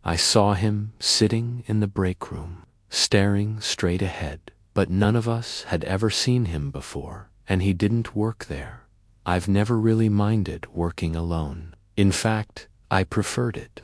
I saw him sitting in the break room, staring straight ahead, but none of us had ever seen him before, and he didn't work there. I've never really minded working alone. In fact, I preferred it.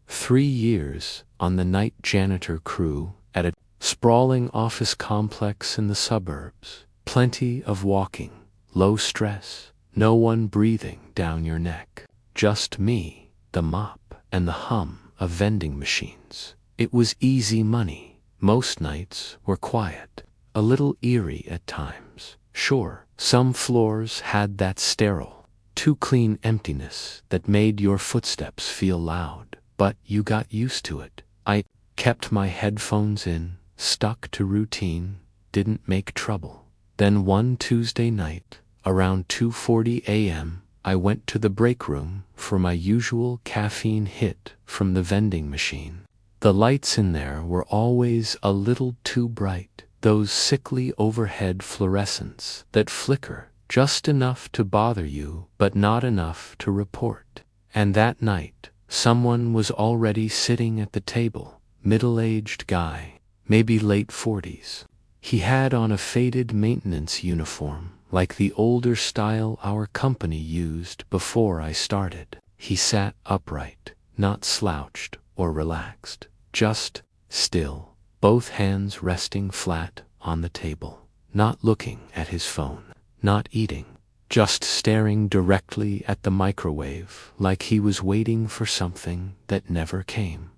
3 years on the night janitor crew at a sprawling office complex in the suburbs. Plenty of walking, low stress, no one breathing down your neck. Just me, the mop, and the hum of vending machines. It was easy money. Most nights were quiet, a little eerie at times. Sure, some floors had that sterile, too clean emptiness that made your footsteps feel loud, but you got used to it. I kept my headphones in, stuck to routine, didn't make trouble. Then one Tuesday night, around 2:40 a.m., I went to the break room for my usual caffeine hit from the vending machine. The lights in there were always a little too bright, those sickly overhead fluorescents that flicker just enough to bother you but not enough to report. And that night, someone was already sitting at the table, middle-aged guy, maybe late 40s. He had on a faded maintenance uniform, like the older style our company used before I started. He sat upright, not slouched or relaxed, just still, both hands resting flat on the table, not looking at his phone, not eating, just staring directly at the microwave like he was waiting for something that never came.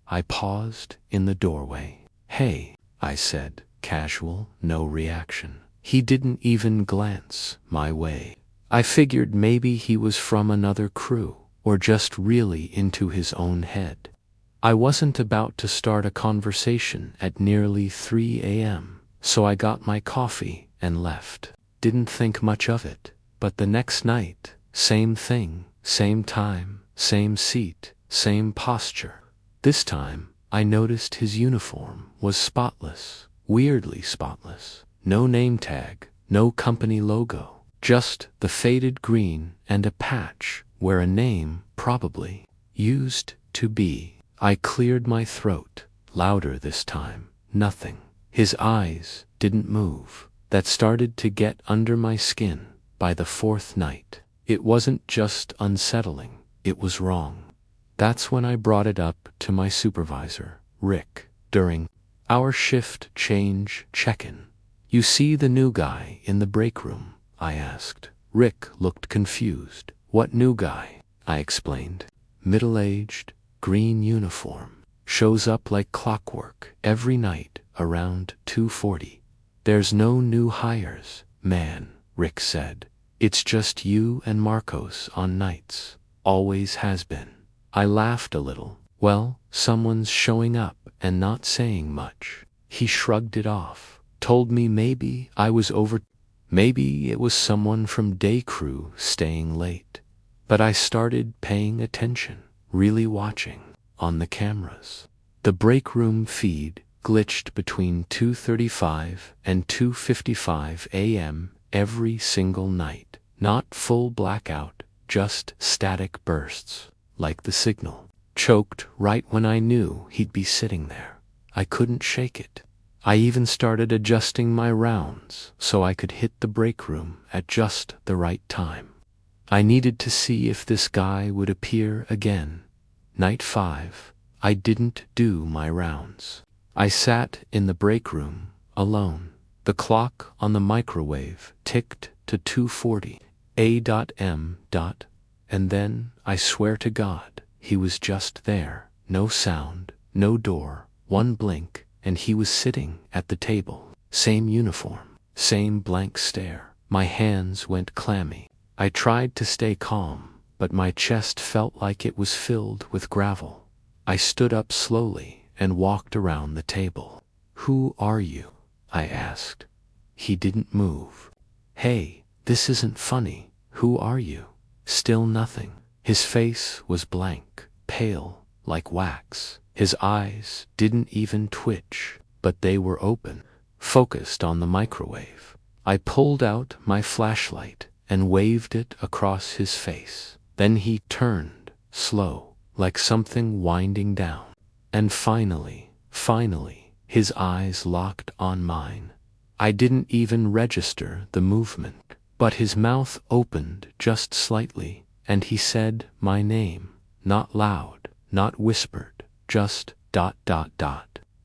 I paused in the doorway. "Hey," I said, casual, no reaction. He didn't even glance my way. I figured maybe he was from another crew, or just really into his own head. I wasn't about to start a conversation at nearly 3 a.m., so I got my coffee and left. Didn't think much of it, but the next night, same thing, same time, same seat, same posture. This time, I noticed his uniform was spotless, weirdly spotless. No name tag, no company logo, just the faded green and a patch where a name probably used to be. I cleared my throat, louder this time. Nothing. His eyes didn't move. That started to get under my skin by the 4th night. It wasn't just unsettling, it was wrong. That's when I brought it up to my supervisor, Rick, during our shift change check-in. "You see the new guy in the break room?" I asked. Rick looked confused. "What new guy?" I explained. "Middle-aged, green uniform. Shows up like clockwork every night around 2:40. "There's no new hires, man," Rick said. "It's just you and Marcos on nights. Always has been." I laughed a little. "Well, someone's showing up and not saying much." He shrugged it off. Told me maybe I was maybe it was someone from day crew staying late. But I started paying attention, really watching, on the cameras. The break room feed glitched between 2:35 and 2:55 a.m. every single night. Not full blackout, just static bursts, like the signal. Choked right when I knew he'd be sitting there. I couldn't shake it. I even started adjusting my rounds so I could hit the break room at just the right time. I needed to see if this guy would appear again. Night 5, I didn't do my rounds. I sat in the break room, alone. The clock on the microwave ticked to 2:40 a.m. And then, I swear to God, he was just there. No sound, no door, one blink, and he was sitting at the table. Same uniform, same blank stare. My hands went clammy. I tried to stay calm, but my chest felt like it was filled with gravel. I stood up slowly and walked around the table. "Who are you?" I asked. He didn't move. "Hey, this isn't funny. Who are you?" Still nothing. His face was blank, pale, like wax. His eyes didn't even twitch, but they were open, focused on the microwave. I pulled out my flashlight and waved it across his face. Then he turned, slow, like something winding down. And finally, his eyes locked on mine. I didn't even register the movement, but his mouth opened just slightly, and he said my name, not loud, not whispered, just ...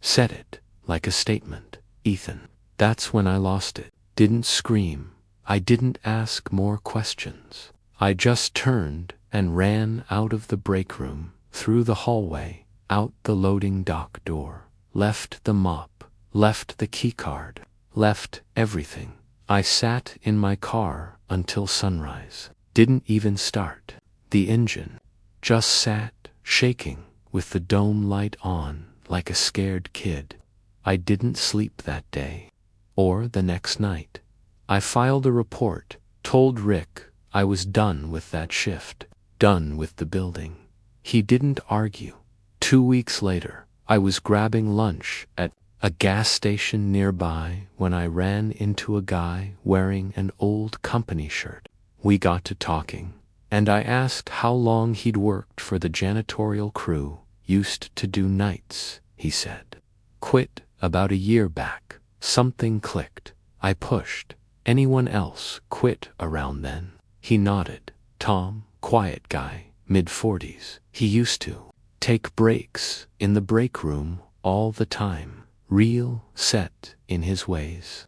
Said it like a statement. Ethan. That's when I lost it. Didn't scream. I didn't ask more questions. I just turned and ran out of the break room, through the hallway, out the loading dock door, left the mop, left the keycard, left everything. I sat in my car until sunrise. Didn't even start the engine. Just sat, shaking, with the dome light on, like a scared kid. I didn't sleep that day, or the next night. I filed a report, told Rick I was done with that shift, done with the building. He didn't argue. 2 weeks later, I was grabbing lunch at a gas station nearby when I ran into a guy wearing an old company shirt. We got to talking, and I asked how long he'd worked for the janitorial crew. Used to do nights, he said. Quit about a year back. Something clicked. I pushed. Anyone else quit around then? He nodded. Tom, quiet guy, mid-40s. He used to take breaks in the break room all the time. Real set in his ways.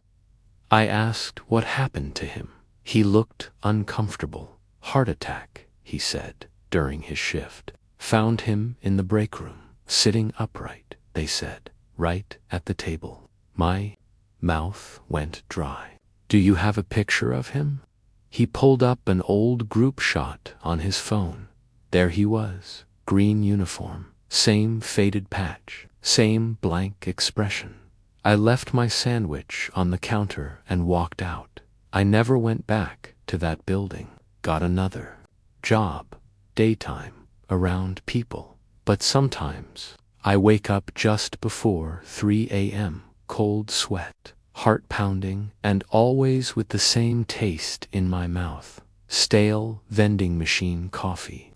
I asked what happened to him. He looked uncomfortable. Heart attack, he said, during his shift. Found him in the break room, sitting upright, they said, right at the table. My mouth went dry. Do you have a picture of him? He pulled up an old group shot on his phone. There he was, green uniform, same faded patch, same blank expression. I left my sandwich on the counter and walked out. I never went back to that building. Got another job, daytime, around people. But sometimes I wake up just before 3 a.m., cold sweat, heart pounding, and always with the same taste in my mouth. Stale vending machine coffee.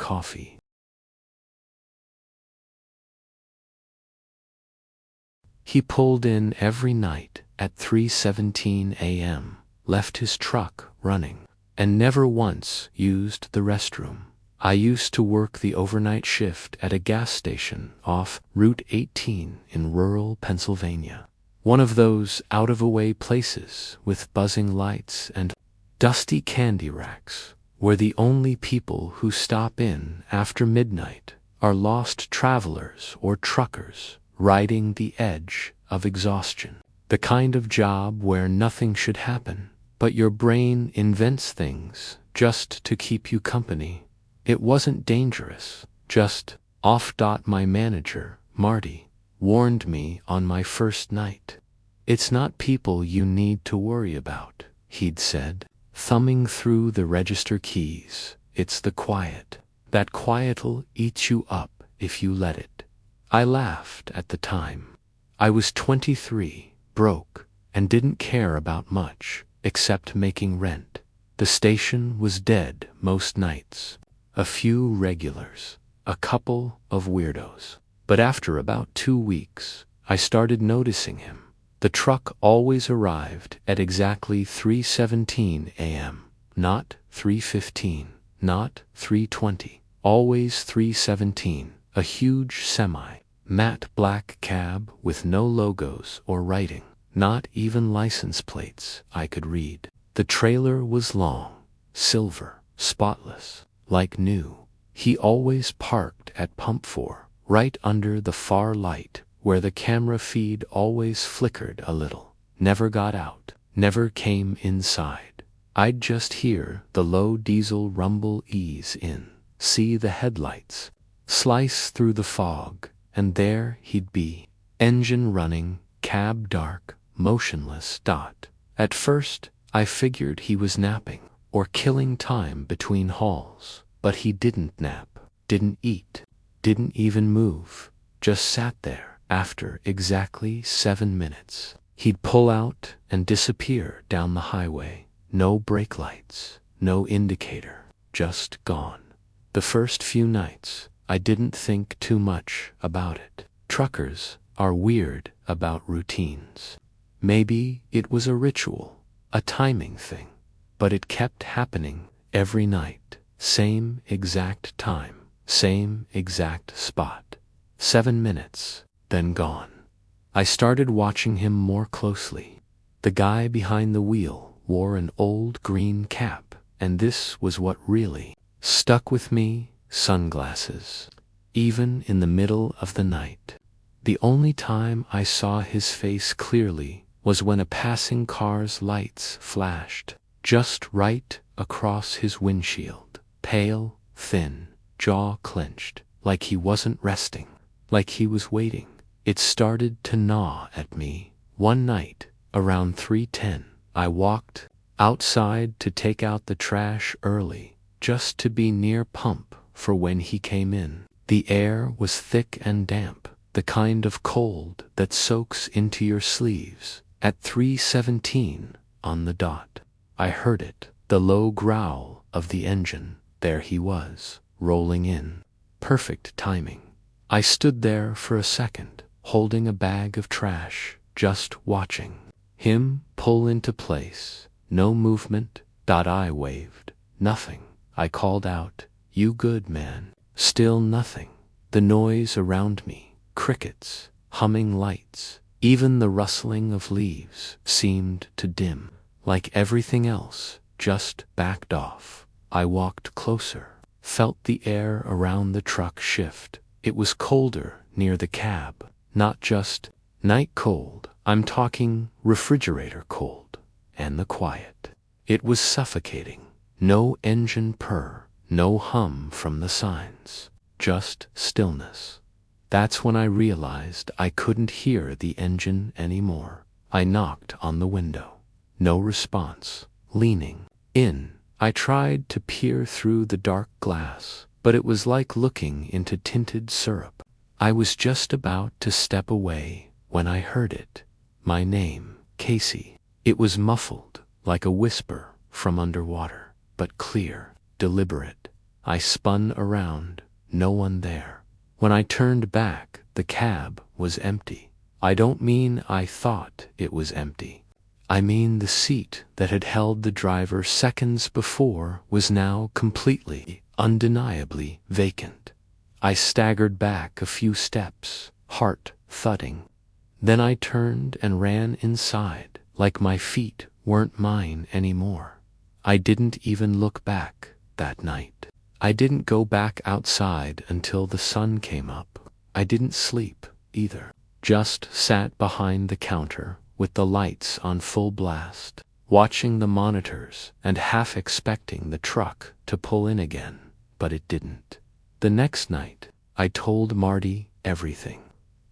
He pulled in every night at 3:17 a.m., left his truck running, and never once used the restroom. I used to work the overnight shift at a gas station off Route 18 in rural Pennsylvania. One of those out-of-the-way places with buzzing lights and dusty candy racks, where the only people who stop in after midnight are lost travelers or truckers riding the edge of exhaustion. The kind of job where nothing should happen, but your brain invents things just to keep you company. It wasn't dangerous, just off. My manager, Marty, warned me on my first night. It's not people you need to worry about, he'd said, thumbing through the register keys. It's the quiet. That quiet'll eat you up if you let it. I laughed at the time. I was 23, broke, and didn't care about much, except making rent. The station was dead most nights. A few regulars, a couple of weirdos. But after about 2 weeks, I started noticing him. The truck always arrived at exactly 3:17 a.m., not 3:15, not 3:20, always 3:17, a huge semi, matte black cab with no logos or writing, not even license plates I could read. The trailer was long, silver, spotless, like new. He always parked at pump 4, right under the far light, where the camera feed always flickered a little. Never got out, never came inside. I'd just hear the low diesel rumble ease in, see the headlights slice through the fog, and there he'd be, engine running, cab dark, motionless. At first, I figured he was napping, or killing time between hauls, but he didn't nap, didn't eat, didn't even move, just sat there. After exactly 7 minutes, he'd pull out and disappear down the highway. No brake lights, no indicator, just gone. The first few nights, I didn't think too much about it. Truckers are weird about routines. Maybe it was a ritual, a timing thing, but it kept happening every night. Same exact time, same exact spot. 7 minutes, then gone. I started watching him more closely. The guy behind the wheel wore an old green cap, and this was what really stuck with me: sunglasses. Even in the middle of the night. The only time I saw his face clearly was when a passing car's lights flashed just right across his windshield. Pale, thin, jaw clenched, like he wasn't resting, like he was waiting. It started to gnaw at me. One night, around 3:10, I walked outside to take out the trash early, just to be near pump for when he came in. The air was thick and damp, the kind of cold that soaks into your sleeves. At 3:17 on the dot, I heard it, the low growl of the engine. There he was, rolling in. Perfect timing. I stood there for a second, holding a bag of trash, just watching him pull into place. No movement. I waved. Nothing. I called out, "You good, man?" Still nothing. The noise around me, crickets, humming lights, even the rustling of leaves seemed to dim. Like everything else, just backed off. I walked closer, felt the air around the truck shift. It was colder near the cab, not just night cold. I'm talking refrigerator cold. And the quiet. It was suffocating. No engine purr. No hum from the signs, just stillness. That's when I realized I couldn't hear the engine anymore. I knocked on the window. No response. Leaning in, I tried to peer through the dark glass, but it was like looking into tinted syrup. I was just about to step away when I heard it. My name, Casey. It was muffled, like a whisper from underwater, but clear. Deliberate. I spun around. No one there. When I turned back, the cab was empty. I don't mean I thought it was empty. I mean the seat that had held the driver seconds before was now completely, undeniably vacant. I staggered back a few steps, heart thudding. Then I turned and ran inside, like my feet weren't mine anymore. I didn't even look back that night. I didn't go back outside until the sun came up. I didn't sleep either. Just sat behind the counter with the lights on full blast, watching the monitors and half expecting the truck to pull in again, but it didn't. The next night, I told Marty everything.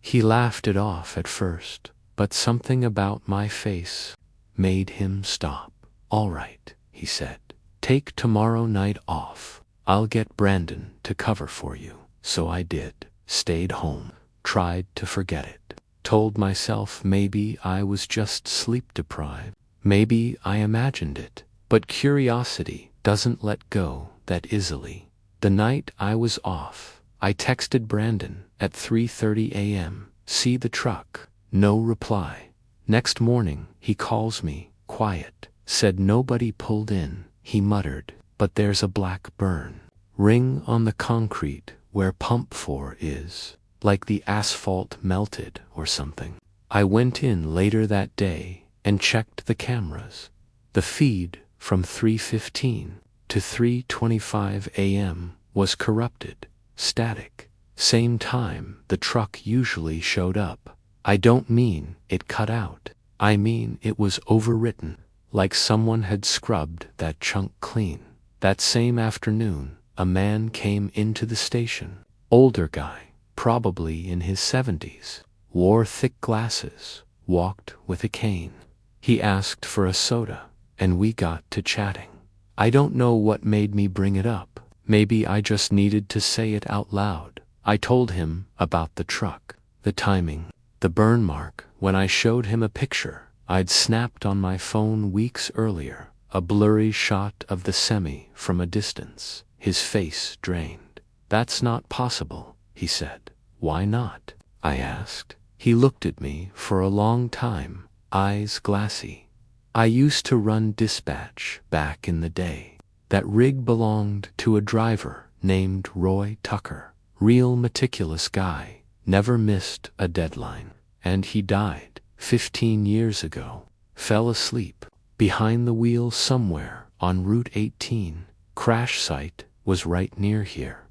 He laughed it off at first, but something about my face made him stop. "All right," he said. "Take tomorrow night off. I'll get Brandon to cover for you." So I did. Stayed home. Tried to forget it. Told myself maybe I was just sleep deprived. Maybe I imagined it. But curiosity doesn't let go that easily. The night I was off, I texted Brandon at 3:30 a.m. "See the truck?" No reply. Next morning, he calls me, quiet. Said nobody pulled in. He muttered, "But there's a black burn ring on the concrete where pump 4 is, like the asphalt melted or something." I went in later that day and checked the cameras. The feed from 3:15 to 3:25 a.m. was corrupted, static. Same time the truck usually showed up. I don't mean it cut out. I mean it was overwritten, like someone had scrubbed that chunk clean. That same afternoon, a man came into the station. Older guy, probably in his 70s, wore thick glasses, walked with a cane. He asked for a soda, and we got to chatting. I don't know what made me bring it up. Maybe I just needed to say it out loud. I told him about the truck, the timing, the burn mark. When I showed him a picture I'd snapped on my phone weeks earlier, a blurry shot of the semi from a distance, his face drained. "That's not possible," he said. "Why not?" I asked. He looked at me for a long time, eyes glassy. I used to run dispatch back in the day. That rig belonged to a driver named Roy Tucker. Real meticulous guy, never missed a deadline. And he died 15 years ago. Fell asleep behind the wheel somewhere on Route 18. Crash site was right near here.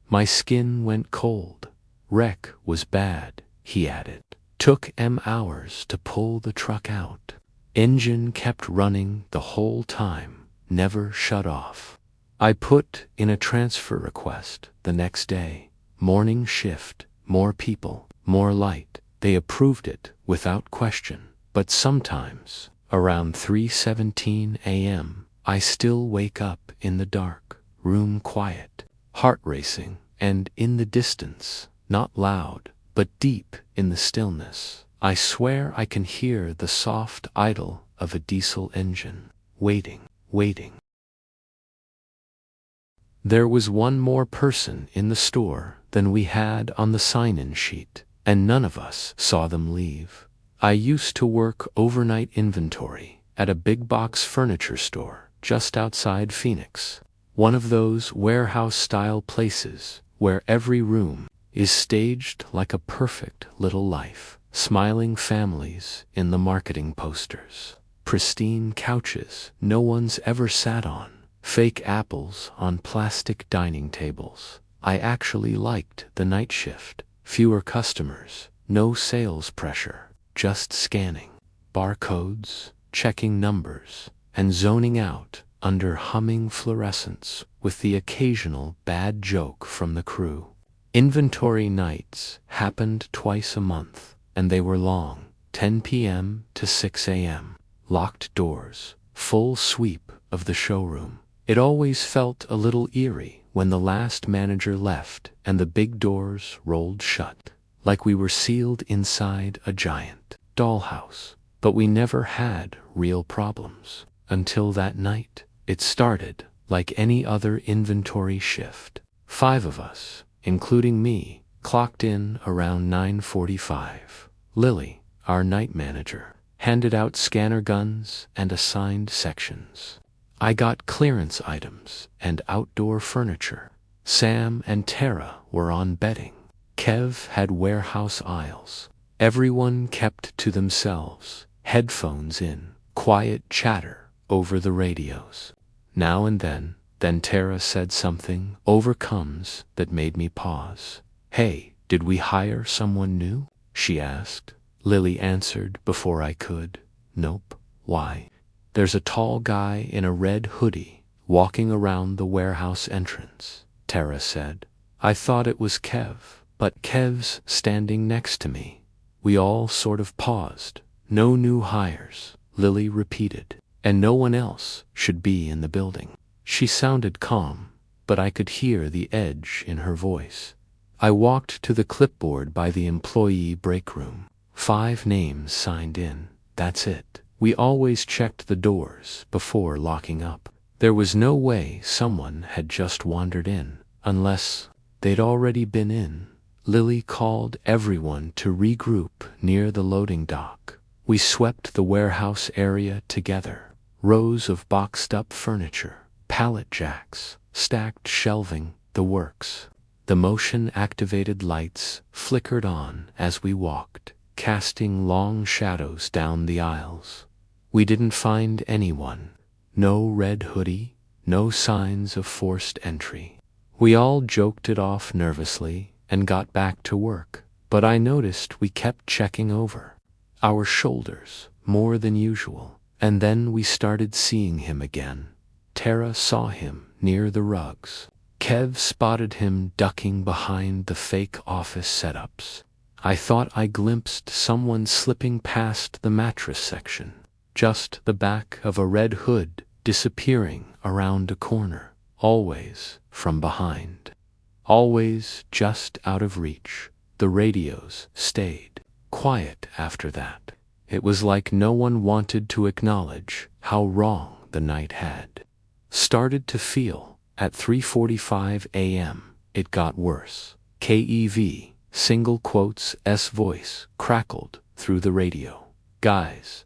My skin went cold. Wreck was bad, he added. Took hours to pull the truck out. Engine kept running the whole time, never shut off. I put in a transfer request the next day. Morning shift, more people, more light. They approved it without question. But sometimes, around 3:17 a.m., I still wake up in the dark, room quiet, heart racing, and in the distance, not loud, but deep in the stillness, I swear I can hear the soft idle of a diesel engine, waiting. There was one more person in the store than we had on the sign-in sheet, and none of us saw them leave. I used to work overnight inventory at a big box furniture store just outside Phoenix, one of those warehouse-style places where every room is staged like a perfect little life. Smiling families in the marketing posters, pristine couches no one's ever sat on, fake apples on plastic dining tables. I actually liked the night shift. Fewer customers, no sales pressure, just scanning barcodes, checking numbers, and zoning out under humming fluorescence with the occasional bad joke from the crew. Inventory nights happened twice a month, and they were long, 10 p.m. to 6 a.m. Locked doors, full sweep of the showroom. It always felt a little eerie when the last manager left and the big doors rolled shut, like we were sealed inside a giant dollhouse. But we never had real problems until that night. It started like any other inventory shift. 5 of us, including me, clocked in around 9:45. Lily, our night manager, handed out scanner guns and assigned sections. I got clearance items and outdoor furniture. Sam and Tara were on bedding. Kev had warehouse aisles. Everyone kept to themselves, headphones in, quiet chatter over the radios. Now and then Tara said something over comms that made me pause. "Hey, did we hire someone new?" she asked. Lily answered before I could. "Nope." "Why?" "There's a tall guy in a red hoodie walking around the warehouse entrance," Tara said. I thought it was Kev, but Kev's standing next to me. We all sort of paused. "No new hires," Lily repeated, "and no one else should be in the building." She sounded calm, but I could hear the edge in her voice. I walked to the clipboard by the employee break room. 5 names signed in. That's it. We always checked the doors before locking up. There was no way someone had just wandered in, unless they'd already been in. Lily called everyone to regroup near the loading dock. We swept the warehouse area together. Rows of boxed-up furniture, pallet jacks, stacked shelving, the works. The motion-activated lights flickered on as we walked, casting long shadows down the aisles. We didn't find anyone. No red hoodie, no signs of forced entry. We all joked it off nervously and got back to work, but I noticed we kept checking over our shoulders more than usual, and then we started seeing him again. Tara saw him near the rugs. Kev spotted him ducking behind the fake office setups. I thought I glimpsed someone slipping past the mattress section, just the back of a red hood disappearing around a corner, always from behind. Always just out of reach. The radios stayed quiet after that. It was like no one wanted to acknowledge how wrong the night had started to feel. At 3:45 a.m., it got worse. KEV, Single quotes S voice crackled through the radio. Guys, ...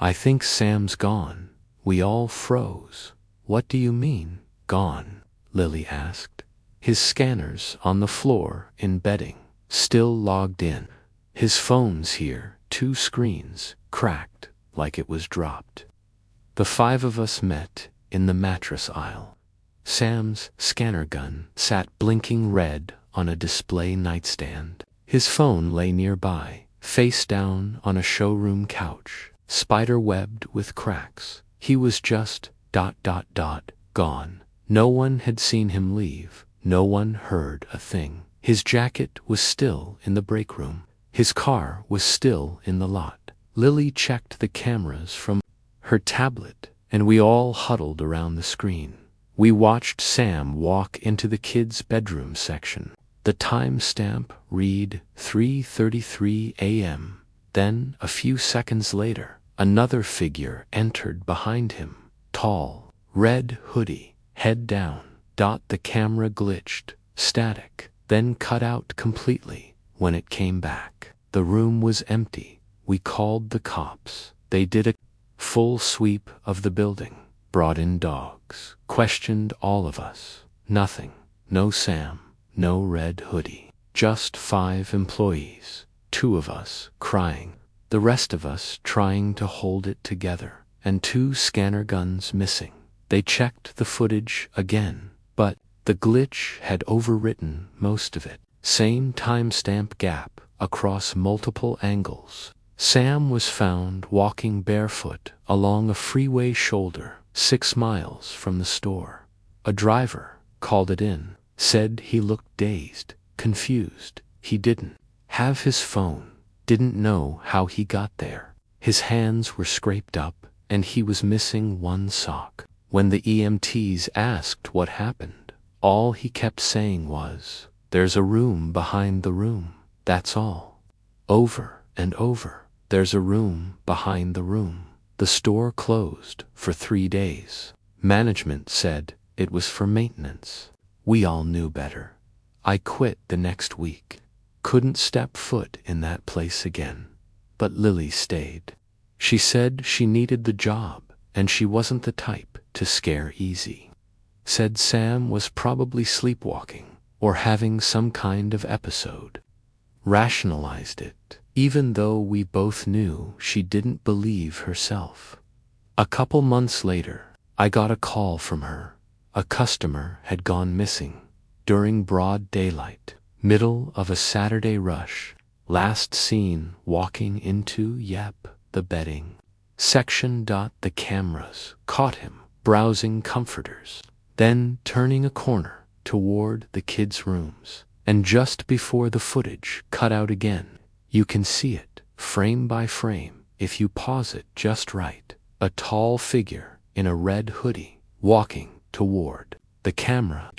I think Sam's gone. We all froze. What do you mean, gone? Lily asked. His scanners on the floor in bedding, still logged in. His phone's here, 2 screens, cracked, like it was dropped. The 5 of us met in the mattress aisle. Sam's scanner gun sat blinking red on a display nightstand. His phone lay nearby, face down on a showroom couch, spider-webbed with cracks. He was just ... gone. No one had seen him leave. No one heard a thing. His jacket was still in the break room. His car was still in the lot. Lily checked the cameras from her tablet, and we all huddled around the screen. We watched Sam walk into the kids' bedroom section. The timestamp read 3:33 a.m. Then, a few seconds later, another figure entered behind him. Tall, red hoodie, head down. The camera glitched, static, then cut out completely. When it came back, the room was empty. We called the cops. They did a full sweep of the building, brought in dogs, questioned all of us. Nothing. No Sam, no red hoodie. Just 5 employees, 2 of us crying, the rest of us trying to hold it together, and 2 scanner guns missing. They checked the footage again, but the glitch had overwritten most of it. Same timestamp gap across multiple angles. Sam was found walking barefoot along a freeway shoulder 6 miles from the store. A driver called it in, said he looked dazed, confused. He didn't have his phone, didn't know how he got there. His hands were scraped up, and he was missing 1 sock. When the EMTs asked what happened, all he kept saying was, "There's a room behind the room, that's all." Over and over, "There's a room behind the room." The store closed for 3 days. Management said it was for maintenance. We all knew better. I quit the next week. Couldn't step foot in that place again. But Lily stayed. She said she needed the job, and she wasn't the type to scare easy. Said Sam was probably sleepwalking or having some kind of episode. Rationalized it, even though we both knew she didn't believe herself. A couple months later, I got a call from her. A customer had gone missing during broad daylight, middle of a Saturday rush, last seen walking into the bedding section. The cameras caught him browsing comforters, then turning a corner toward the kids' rooms. And just before the footage cut out again, you can see it, frame by frame, if you pause it just right. A tall figure in a red hoodie, walking toward the camera.